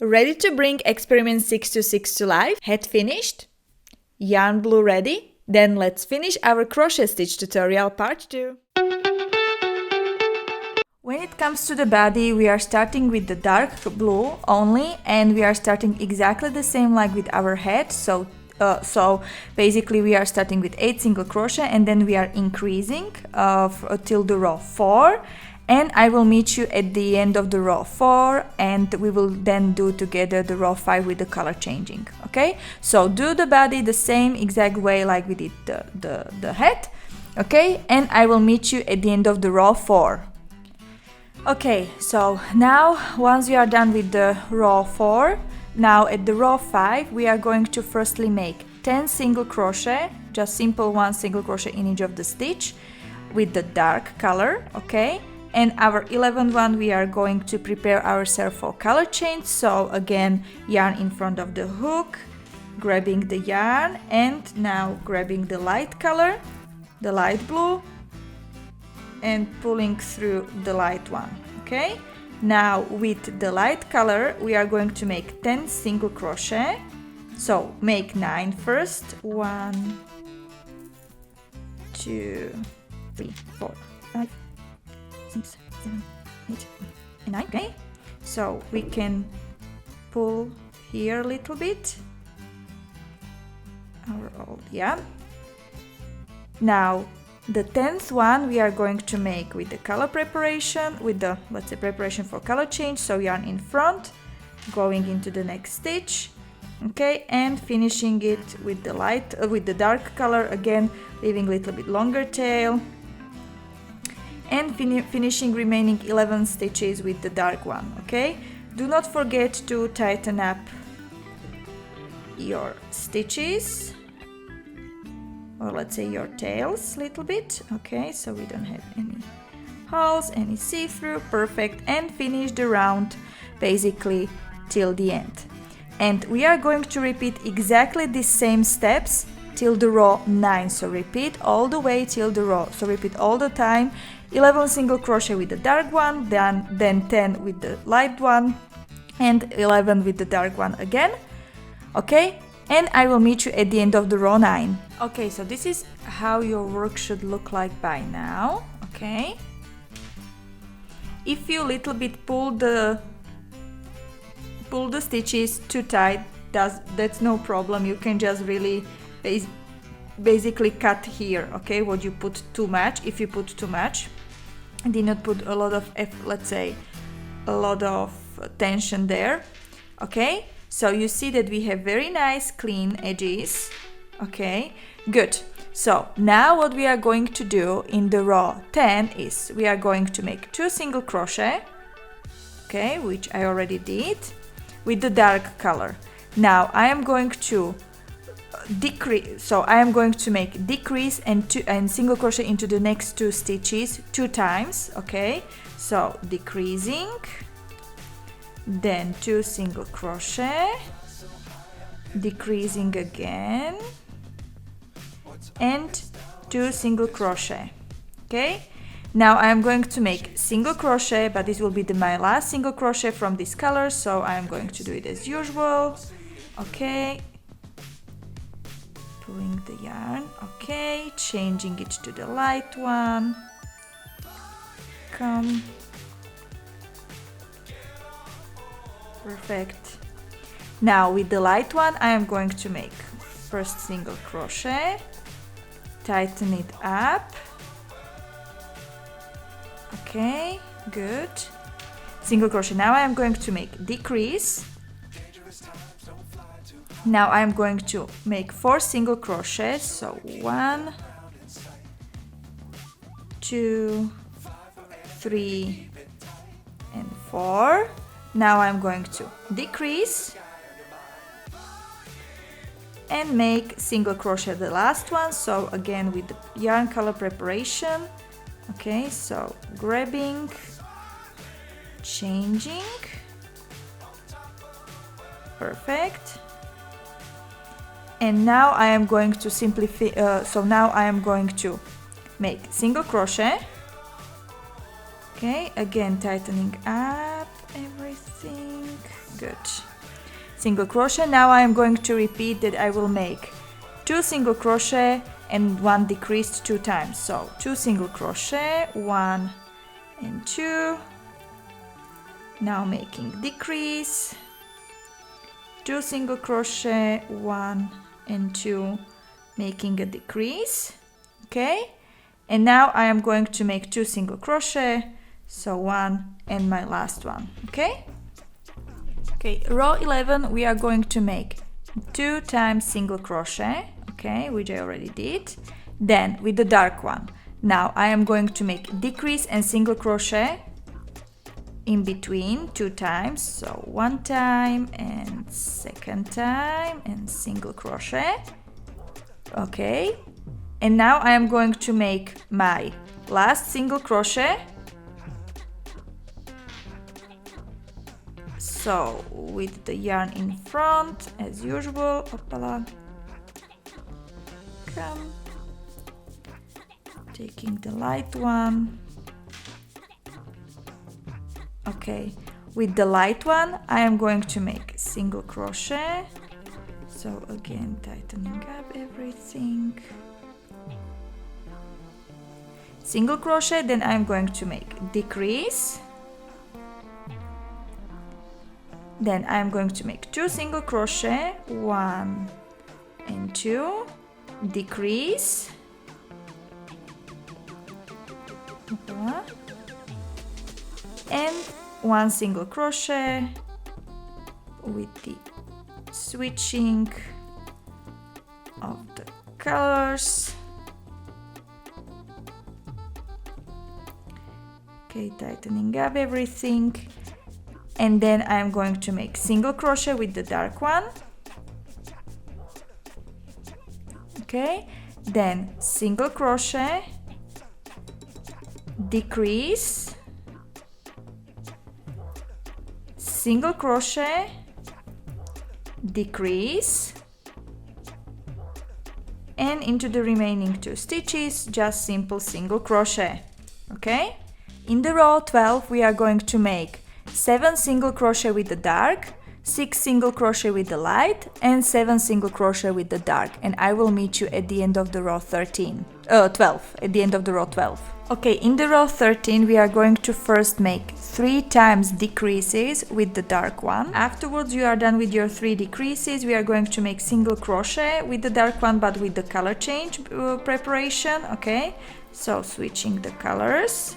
Ready to bring experiment 626 to life? Head finished? Yarn blue ready? Then let's finish our crochet stitch tutorial part 2. When it comes to the body, we are starting with the dark blue only, and we are starting exactly the same like with our head. So basically we are starting with 8 single crochet, and then we are increasing till the row 4, and I will meet you at the end of the row 4, and we will then do together the row 5 with the color changing. Okay, so do the body the same exact way like we did the head. Okay, and I will meet you at the end of the row 4. Okay, so now once we are done with the row 4, now at the row 5 we are going to firstly make 10 single crochet, just simple 1 single crochet in each of the stitch with the dark color. Okay, and our 11th one we are going to prepare ourselves for color change. So again, yarn in front of the hook, grabbing the yarn, and now grabbing the light color, the light blue, and pulling through the light one. Okay, now with the light color we are going to make 10 single crochet. So make 9 first. 1, 2, 3, 4, 5, 6, 7, 8, and 9. Okay, so we can pull here a little bit our old yarn. Now the 10th one we are going to make with the color preparation, with the, let's say, preparation for color change. So yarn in front, going into the next stitch, okay, and finishing it with the light, with the dark color again, leaving a little bit longer tail, and finishing remaining 11 stitches with the dark one. Okay, do not forget to tighten up your stitches, or let's say your tails a little bit. Okay, so we don't have any holes, any see-through. Perfect. And finish the round basically till the end, and we are going to repeat exactly the same steps till the row 9. So repeat all the way till the row, so repeat all the time 11 single crochet with the dark one, then 10 with the light one, and 11 with the dark one again. Okay, and I will meet you at the end of the row 9. Okay, so this is how your work should look like by now. Okay, if you little bit pull the stitches too tight, that's no problem. You can just really basically cut here. Okay, what you put too much, if you put too much, did not put a lot of let's say a lot of tension there. Okay, so you see that we have very nice clean edges. Okay, good. So now what we are going to do in the row 10 is we are going to make 2 single crochet, okay, which I already did, with the dark color. Now I am going to decrease, so I am going to make decrease and single crochet into the next 2 stitches 2 times. Okay, so decreasing, then 2 single crochet, decreasing again, and 2 single crochet. Okay, now I am going to make single crochet, but this will be my last single crochet from this color, so I am going to do it as usual. Okay, pulling the yarn, okay, changing it to the light one, come, perfect. Now with the light one I am going to make first single crochet, tighten it up, okay, good, single crochet. Now I am going to make decrease. Now I am going to make 4 single crochets, so 1, 2, 3, and 4. Now I'm going to decrease and make single crochet the last one, so again with the yarn color preparation. Okay, so grabbing, changing, perfect. And now I am going to simplify, so now I am going to make single crochet. Okay, again tightening up everything, good. Single crochet. Now I am going to repeat that. I will make 2 single crochet and 1 decreased 2 times. So 2 single crochet, 1 and 2. Now making decrease, 2 single crochet, 1 and 2, making a decrease. Okay, and now I am going to make 2 single crochet, so 1 and my last one. Okay, row 11 we are going to make 2 times single crochet, okay, which I already did. Then with the dark one, now I am going to make decrease and single crochet in between 2 times, so 1 time and 2nd time and single crochet. Okay, and now I am going to make my last single crochet. So with the yarn in front as usual, opala, come, taking the light one. Okay, with the light one I am going to make single crochet, so again tightening up everything, single crochet, then I'm going to make decrease, then I'm going to make 2 single crochet, 1 and 2, decrease, and 1 single crochet with the switching of the colors. Okay, tightening up everything, and then I'm going to make single crochet with the dark one. Okay, then single crochet, decrease, single crochet, decrease, and into the remaining 2 stitches just simple single crochet. Okay, in the row 12 we are going to make 7 single crochet with the dark, 6 single crochet with the light, and 7 single crochet with the dark, and I will meet you at the end of the row 12, at the end of the row 12. Okay, in the row 13 we are going to first make 3 times decreases with the dark one. Afterwards you are done with your 3 decreases, we are going to make single crochet with the dark one but with the color change preparation. Okay, so switching the colors.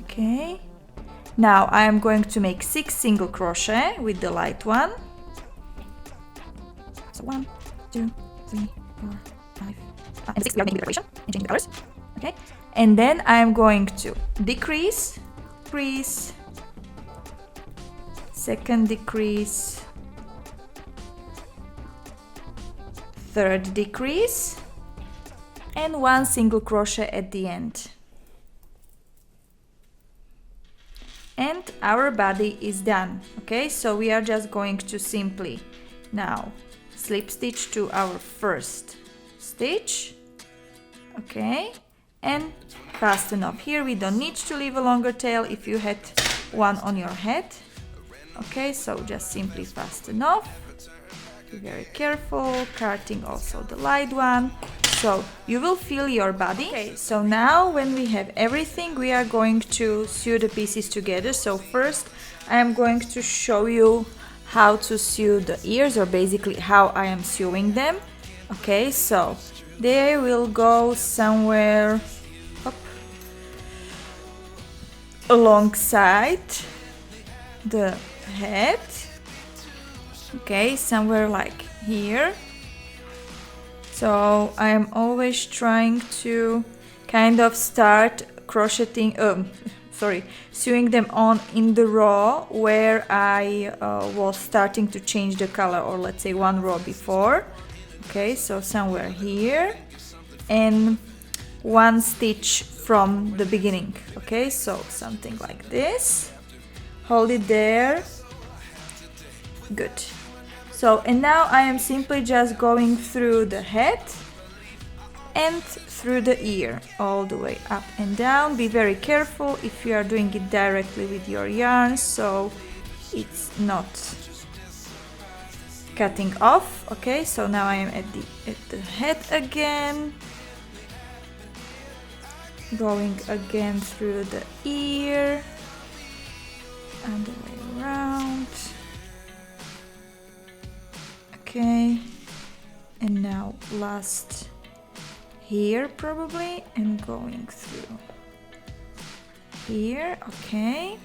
Okay, now I am going to make 6 single crochet with the light one. So 1, 2, 3, 4, 5, and 6 we are making the preparation and changing the colors. Okay, and then I am going to decrease, decrease, second decrease, third decrease, and 1 single crochet at the end. And our body is done. Okay, so we are just going to simply now slip stitch to our first stitch. Okay, and fasten off. Here we don't need to leave a longer tail if you had one on your head. Okay, so just simply fasten off. Be very careful, cutting also the light one, so you will feel your body. Okay, so now when we have everything, we are going to sew the pieces together. So first I am going to show you how to sew the ears, or basically how I am sewing them. Okay, so they will go somewhere up alongside the head. Okay, somewhere like here. So I am always trying to kind of start sewing them on in the row where I was starting to change the color, or let's say 1 row before. Okay, so somewhere here, and 1 stitch from the beginning. Okay, so something like this. Hold it there. Good. So, and now I am simply just going through the head and through the ear, all the way up and down. Be very careful if you are doing it directly with your yarn, so it's not cutting off. Okay, so now I am at the head again, going again through the ear and the way around. Okay, and now last here probably, and going through here. Okay,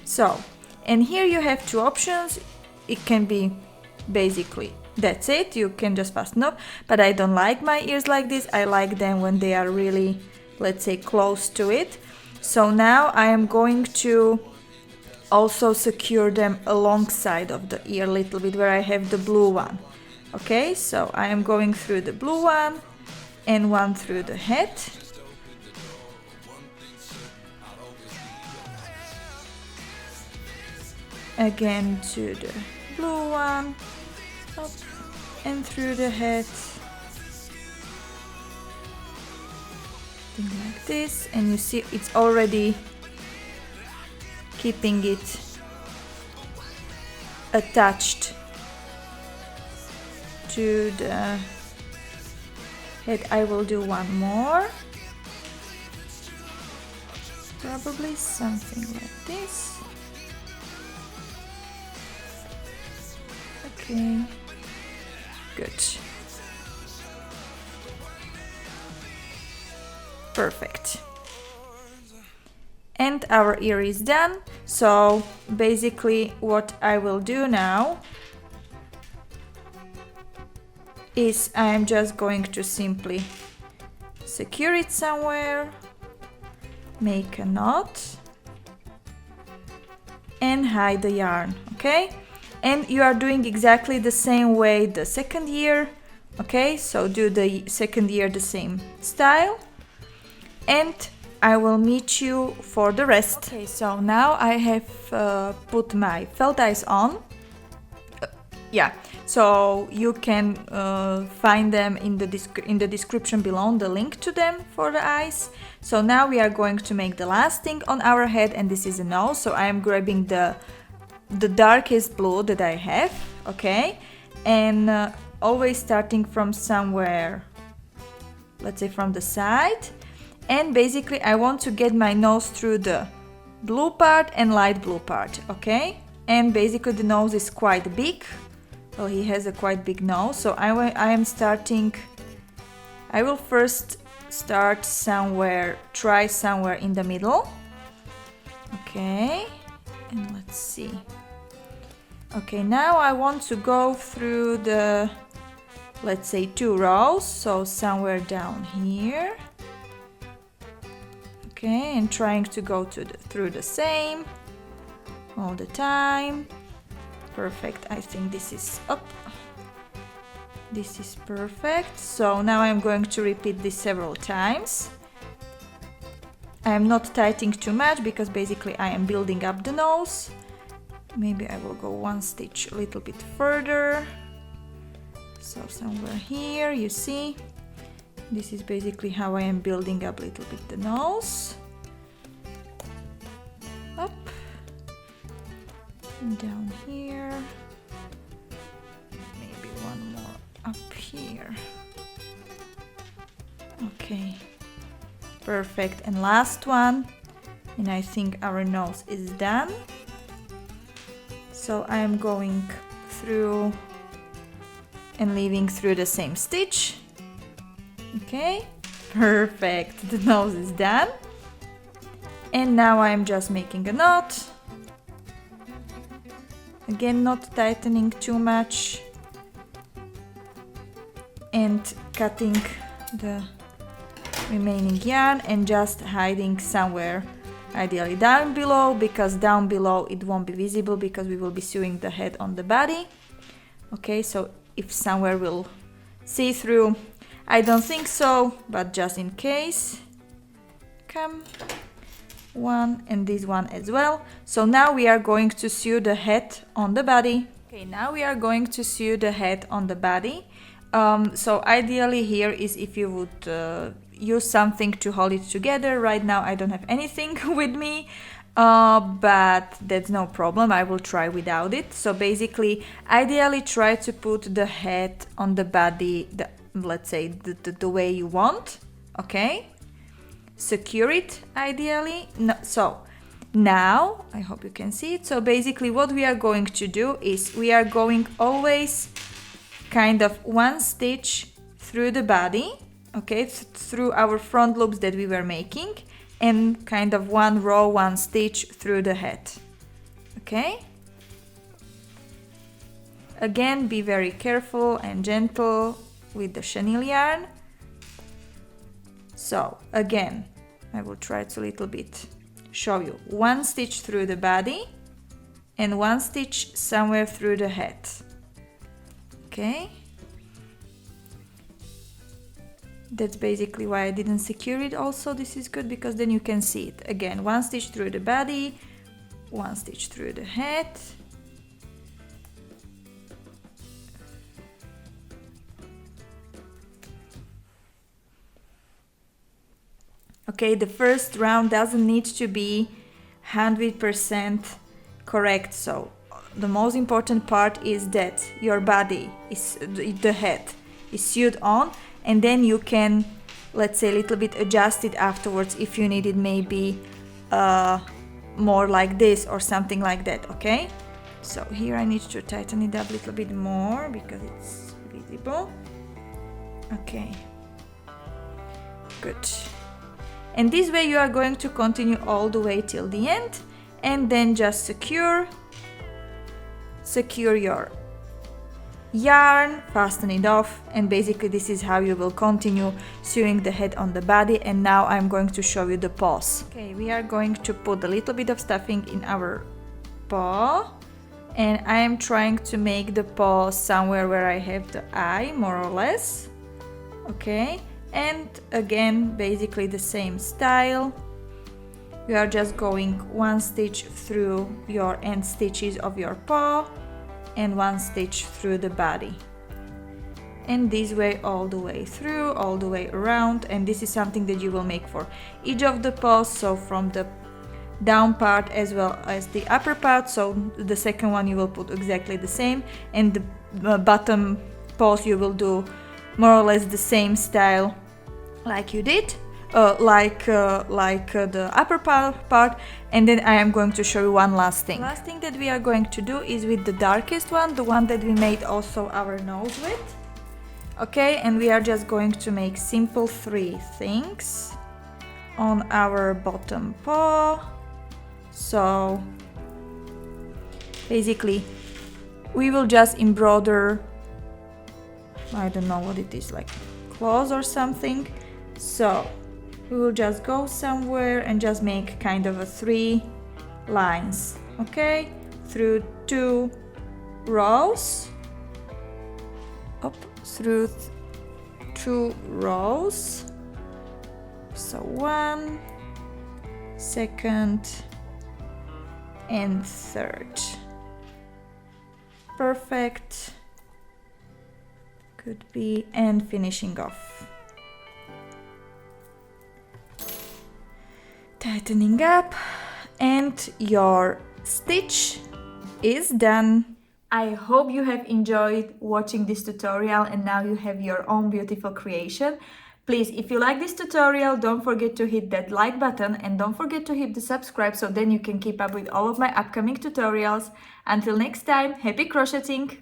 so, and here you have two options. It can be basically that's it, you can just fasten up, but I don't like my ears like this. I like them when they are really, let's say, close to it. So now I am going to also secure them alongside of the ear a little bit, where I have the blue one. Okay, so I am going through the blue one and one through the head. Again to the blue one, up and through the head. Something like this, and you see it's already keeping it attached to the head. I will do one more, probably something like this. Okay, good, perfect. And our ear is done. So basically what I will do now is I am just going to simply secure it somewhere, make a knot and hide the yarn. Okay, and you are doing exactly the same way the second ear. Okay, so do the second ear the same style, and I will meet you for the rest. Okay, so now I have put my felt eyes on. Yeah, so you can find them in the description below, the link to them for the eyes. So now we are going to make the last thing on our head, and this is a nose. So I am grabbing the darkest blue that I have, okay, and always starting from somewhere, let's say from the side. And basically I want to get my nose through the blue part and light blue part, okay? And basically the nose is quite big. Well, he has a quite big nose, so I will first start somewhere, try somewhere in the middle. Okay, and let's see. Okay, now I want to go through the, let's say, 2 rows, so somewhere down here. Okay, and trying to go through the same all the time. Perfect. I think this is up. This is perfect. So now I'm going to repeat this several times. I am not tightening too much because basically I am building up the nose. Maybe I will go one stitch a little bit further. So somewhere here, you see. This is basically how I am building up a little bit the nose. Up. And down here. Maybe one more up here. Okay. Perfect. And last one. And I think our nose is done. So I am going through and leaving through the same stitch. Okay, perfect. The nose is done. And now I'm just making a knot. Again, not tightening too much. And cutting the remaining yarn and just hiding somewhere, ideally down below, because down below it won't be visible because we will be sewing the head on the body. Okay, so if somewhere we'll see through, I don't think so, but just in case. Come, one and this one as well. So now we are going to sew the head on the body. Okay, now we are going to sew the head on the body. So ideally here is if you would use something to hold it together. Right now I don't have anything with me, but that's no problem. I will try without it. So basically, ideally try to put the head on the body, let's say the way you want, okay? Secure it ideally. No, so now, I hope you can see it. So basically what we are going to do is we are going always kind of one stitch through the body, okay, through our front loops that we were making, and kind of one row, one stitch through the head, okay? Again, be very careful and gentle with the chenille yarn. So again, I will try to a little bit show you. One stitch through the body and one stitch somewhere through the head. Okay, that's basically why I didn't secure it also. This is good because then you can see it. Again, one stitch through the body, one stitch through the head. Okay, the first round doesn't need to be 100% correct, so the most important part is that your body is, the head is sewed on, and then you can, let's say, a little bit adjust it afterwards if you need it maybe more like this or something like that, okay? So here I need to tighten it up a little bit more because it's visible. Okay, good. And this way you are going to continue all the way till the end, and then just secure your yarn, fasten it off, and basically this is how you will continue sewing the head on the body. And now I'm going to show you the paws. Okay, we are going to put a little bit of stuffing in our paw, and I am trying to make the paw somewhere where I have the eye, more or less. Okay, and again, basically the same style. You are just going one stitch through your end stitches of your paw and one stitch through the body. And this way all the way through, all the way around. And this is something that you will make for each of the paws, so from the down part as well as the upper part. So the second one you will put exactly the same, and the bottom paws you will do more or less the same style like you did. Like the upper part, and then I am going to show you one last thing. Last thing that we are going to do is with the darkest one, the one that we made also our nose with. Okay, and we are just going to make simple 3 things on our bottom paw. So basically we will just embroider, I don't know what it is, like claws or something. So we will just go somewhere and just make kind of a 3 lines, okay, through 2 rows, up through 2 rows. So 1, 2nd and 3rd. Perfect. Could be, and finishing off. Tightening up, and your stitch is done. I hope you have enjoyed watching this tutorial, and now you have your own beautiful creation. Please, if you like this tutorial, don't forget to hit that like button, and don't forget to hit the subscribe so then you can keep up with all of my upcoming tutorials. Until next time, happy crocheting!